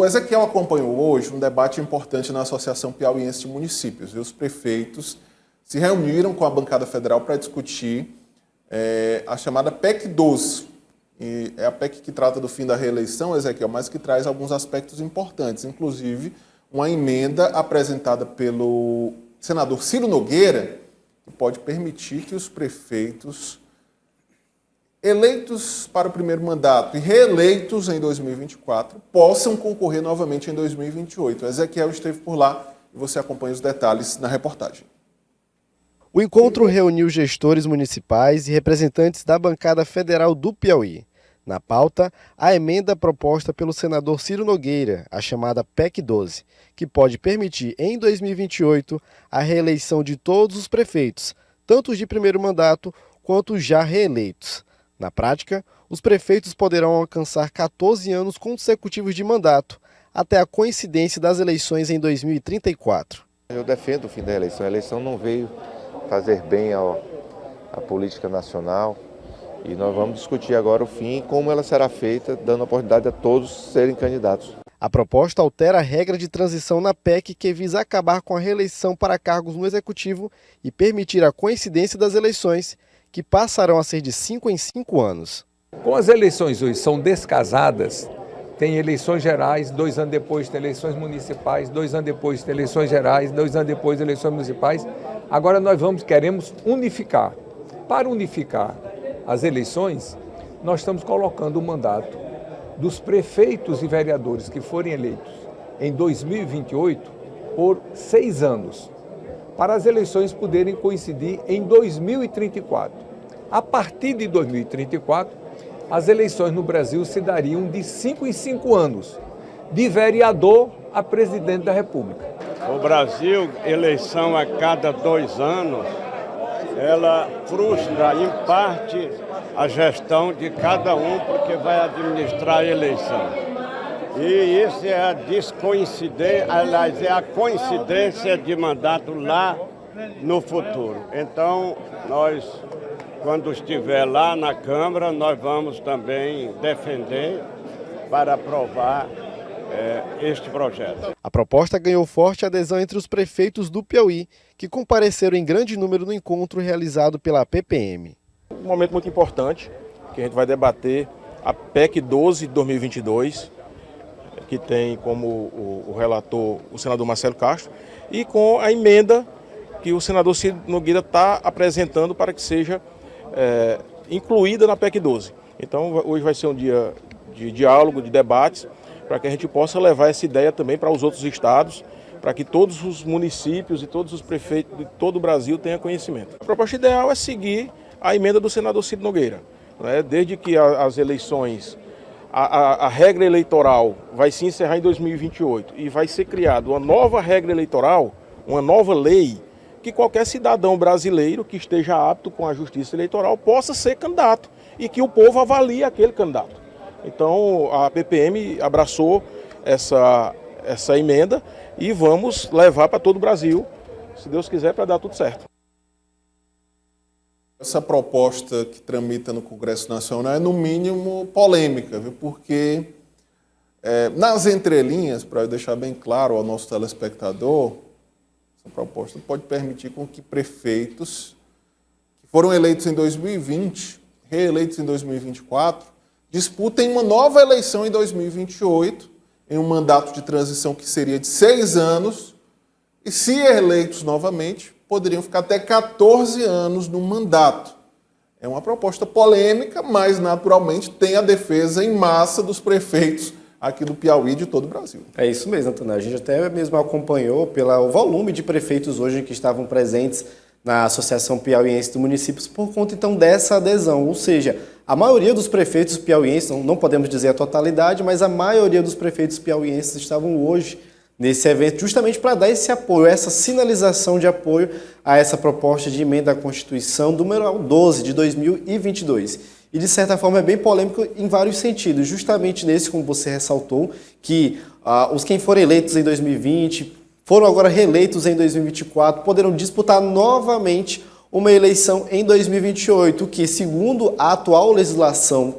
O Ezequiel acompanhou hoje um debate importante na Associação Piauiense de Municípios. E os prefeitos se reuniram com a bancada federal para discutir a chamada PEC 12. E é a PEC que trata do fim da reeleição, Ezequiel, mas que traz alguns aspectos importantes, inclusive uma emenda apresentada pelo senador Ciro Nogueira, que pode permitir que os prefeitos eleitos para o primeiro mandato e reeleitos em 2024 possam concorrer novamente em 2028. O Ezequiel esteve por lá e você acompanha os detalhes na reportagem. O encontro reuniu gestores municipais e representantes da bancada federal do Piauí. Na pauta, a emenda proposta pelo senador Ciro Nogueira, a chamada PEC 12, que pode permitir em 2028 a reeleição de todos os prefeitos, tanto os de primeiro mandato quanto os já reeleitos. Na prática, os prefeitos poderão alcançar 14 anos consecutivos de mandato, até a coincidência das eleições em 2034. Eu defendo o fim da eleição. A eleição não veio fazer bem à política nacional e nós vamos discutir agora o fim e como ela será feita, dando oportunidade a todos serem candidatos. A proposta altera a regra de transição na PEC que visa acabar com a reeleição para cargos no Executivo e permitir a coincidência das eleições, que passarão a ser de 5 em 5 anos. Com as eleições hoje são descasadas, tem eleições gerais, 2 anos depois tem eleições municipais, 2 anos depois tem eleições gerais, 2 anos depois eleições municipais. Agora nós queremos unificar. Para unificar as eleições, nós estamos colocando o mandato dos prefeitos e vereadores que forem eleitos em 2028 por 6 anos. Para as eleições poderem coincidir em 2034. A partir de 2034, as eleições no Brasil se dariam de 5 em 5 anos, de vereador a presidente da República. O Brasil, eleição a cada 2 anos, ela frustra em parte a gestão de cada um, porque vai administrar a eleição. E isso é a descoincidência, aliás, é a coincidência de mandato lá no futuro. Então, nós, quando estiver lá na Câmara, nós vamos também defender para aprovar este projeto. A proposta ganhou forte adesão entre os prefeitos do Piauí, que compareceram em grande número no encontro realizado pela PPM. Um momento muito importante, que a gente vai debater a PEC 12 de 2022, que tem como o relator o senador Marcelo Castro, e com a emenda que o senador Ciro Nogueira está apresentando para que seja incluída na PEC 12. Então, hoje vai ser um dia de diálogo, de debates, para que a gente possa levar essa ideia também para os outros estados, para que todos os municípios e todos os prefeitos de todo o Brasil tenham conhecimento. A proposta ideal é seguir a emenda do senador Ciro Nogueira, né? Desde que as eleições, a regra eleitoral vai se encerrar em 2028 e vai ser criada uma nova regra eleitoral, uma nova lei, que qualquer cidadão brasileiro que esteja apto com a justiça eleitoral possa ser candidato e que o povo avalie aquele candidato. Então a PPM abraçou essa emenda e vamos levar para todo o Brasil, se Deus quiser, para dar tudo certo. Essa proposta que tramita no Congresso Nacional é, no mínimo, polêmica, viu? Porque nas entrelinhas, para eu deixar bem claro ao nosso telespectador, essa proposta pode permitir com que prefeitos que foram eleitos em 2020, reeleitos em 2024, disputem uma nova eleição em 2028, em um mandato de transição que seria de 6 anos, e se eleitos novamente, poderiam ficar até 14 anos no mandato. É uma proposta polêmica, mas naturalmente tem a defesa em massa dos prefeitos aqui do Piauí e de todo o Brasil. É isso mesmo, Antônio. A gente até mesmo acompanhou pelo volume de prefeitos hoje que estavam presentes na Associação Piauiense dos Municípios por conta, então, dessa adesão. Ou seja, a maioria dos prefeitos piauienses, não podemos dizer a totalidade, mas a maioria dos prefeitos piauienses estavam hoje nesse evento justamente para dar esse apoio, essa sinalização de apoio a essa proposta de emenda à Constituição número 12 de 2022. E, de certa forma, é bem polêmico em vários sentidos. Justamente nesse, como você ressaltou, que quem foram eleitos em 2020, foram agora reeleitos em 2024, poderão disputar novamente uma eleição em 2028, que, segundo a atual legislação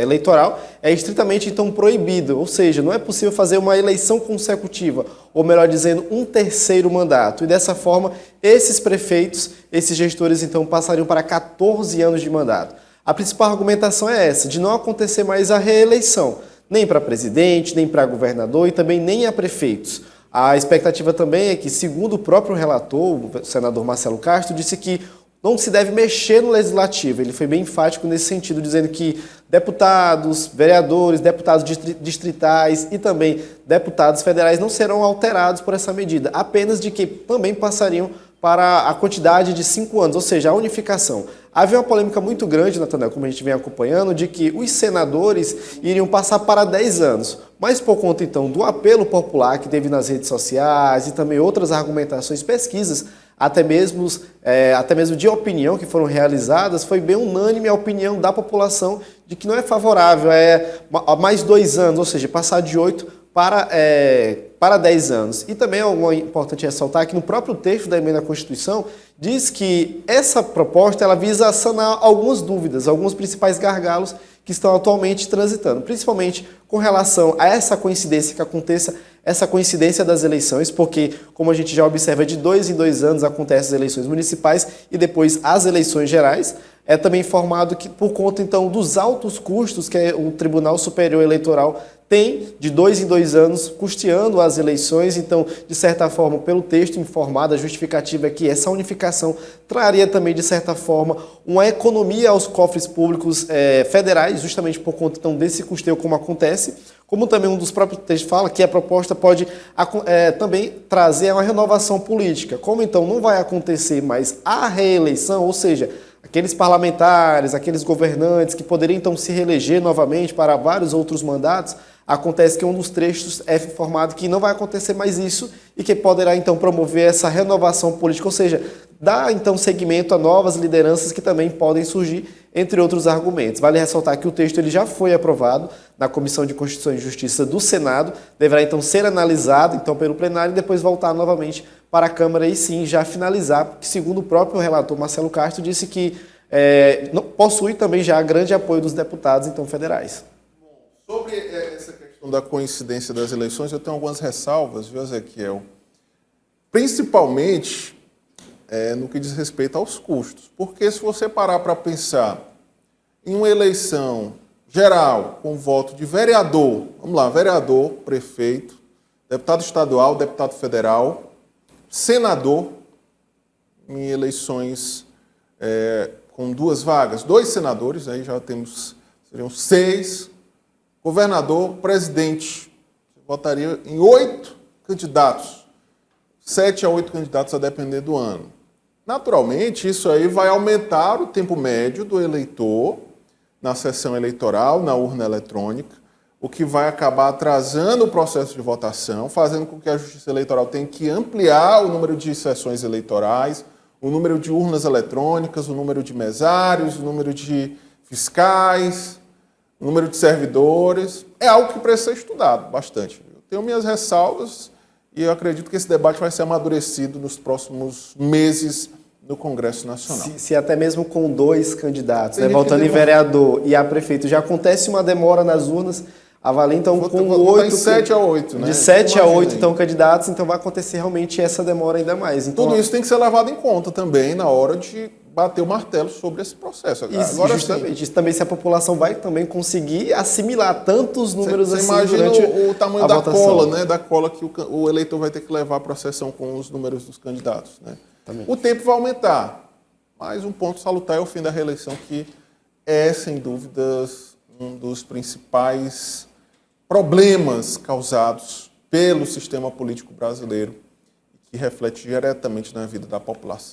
eleitoral, é estritamente então proibido, ou seja, não é possível fazer uma eleição consecutiva, ou melhor dizendo, um terceiro mandato. E dessa forma, esses prefeitos, esses gestores então passariam para 14 anos de mandato. A principal argumentação é essa, de não acontecer mais a reeleição, nem para presidente, nem para governador e também nem a prefeitos. A expectativa também é que, segundo o próprio relator, o senador Marcelo Castro, disse que não se deve mexer no legislativo. Ele foi bem enfático nesse sentido, dizendo que deputados, vereadores, deputados distritais e também deputados federais não serão alterados por essa medida, apenas de que também passariam para a quantidade de 5 anos, ou seja, a unificação. Havia uma polêmica muito grande, Natanael, como a gente vem acompanhando, de que os senadores iriam passar para 10 anos. Mas por conta, então, do apelo popular que teve nas redes sociais e também outras argumentações, pesquisas, até mesmo de opinião que foram realizadas, foi bem unânime a opinião da população de que não é favorável a mais 2 anos, ou seja, passar de 8 para 10 anos. E também é importante ressaltar que no próprio texto da emenda à Constituição diz que essa proposta ela visa sanar algumas dúvidas, alguns principais gargalos que estão atualmente transitando, principalmente com relação a essa coincidência que aconteça, essa coincidência das eleições, porque, como a gente já observa, de 2 em 2 anos acontecem as eleições municipais e depois as eleições gerais. É também informado que, por conta, então, dos altos custos que o Tribunal Superior Eleitoral tem de 2 em 2 anos custeando as eleições. Então, de certa forma, pelo texto informado, a justificativa é que essa unificação traria também, de certa forma, uma economia aos cofres públicos federais, justamente por conta então, desse custeio como acontece. Como também um dos próprios textos fala que a proposta pode também trazer uma renovação política. Como então não vai acontecer mais a reeleição, ou seja, aqueles parlamentares, aqueles governantes que poderiam então se reeleger novamente para vários outros mandatos, acontece que um dos trechos é informado que não vai acontecer mais isso e que poderá então promover essa renovação política, ou seja, dar então seguimento a novas lideranças que também podem surgir, entre outros argumentos. Vale ressaltar que o texto ele já foi aprovado na Comissão de Constituição e Justiça do Senado, deverá então ser analisado então pelo plenário e depois voltar novamente para a Câmara e sim já finalizar, porque segundo o próprio relator Marcelo Castro disse que possui também já grande apoio dos deputados então federais. Sobre essa questão da coincidência das eleições, eu tenho algumas ressalvas, viu, Ezequiel? Principalmente no que diz respeito aos custos. Porque se você parar para pensar em uma eleição geral com voto de vereador, vamos lá, vereador, prefeito, deputado estadual, deputado federal, senador, em eleições com 2 vagas, 2 senadores, aí já seriam 6, governador, presidente, você votaria em 8 candidatos, 7 a 8 candidatos a depender do ano. Naturalmente, isso aí vai aumentar o tempo médio do eleitor na sessão eleitoral, na urna eletrônica, o que vai acabar atrasando o processo de votação, fazendo com que a Justiça Eleitoral tenha que ampliar o número de sessões eleitorais, o número de urnas eletrônicas, o número de mesários, o número de fiscais, o número de servidores. É algo que precisa ser estudado bastante. Eu tenho minhas ressalvas e eu acredito que esse debate vai ser amadurecido nos próximos meses no Congresso Nacional. Se até mesmo com 2 candidatos, voltando em vereador e a prefeito, já acontece uma demora nas urnas, avalia então com 8... De 7 a 8, né? De 7 a 8 então, candidatos, então vai acontecer realmente essa demora ainda mais. Então, tudo isso tem que ser levado em conta também na hora de bater o martelo sobre esse processo. Agora, justamente, isso também se a população vai também conseguir assimilar tantos números você assim imagina durante o tamanho da votação. cola, né? Da cola que o eleitor vai ter que levar para a sessão com os números dos candidatos, né? O tempo vai aumentar, mas um ponto salutar é o fim da reeleição, que é, sem dúvidas, um dos principais problemas causados pelo sistema político brasileiro, que reflete diretamente na vida da população.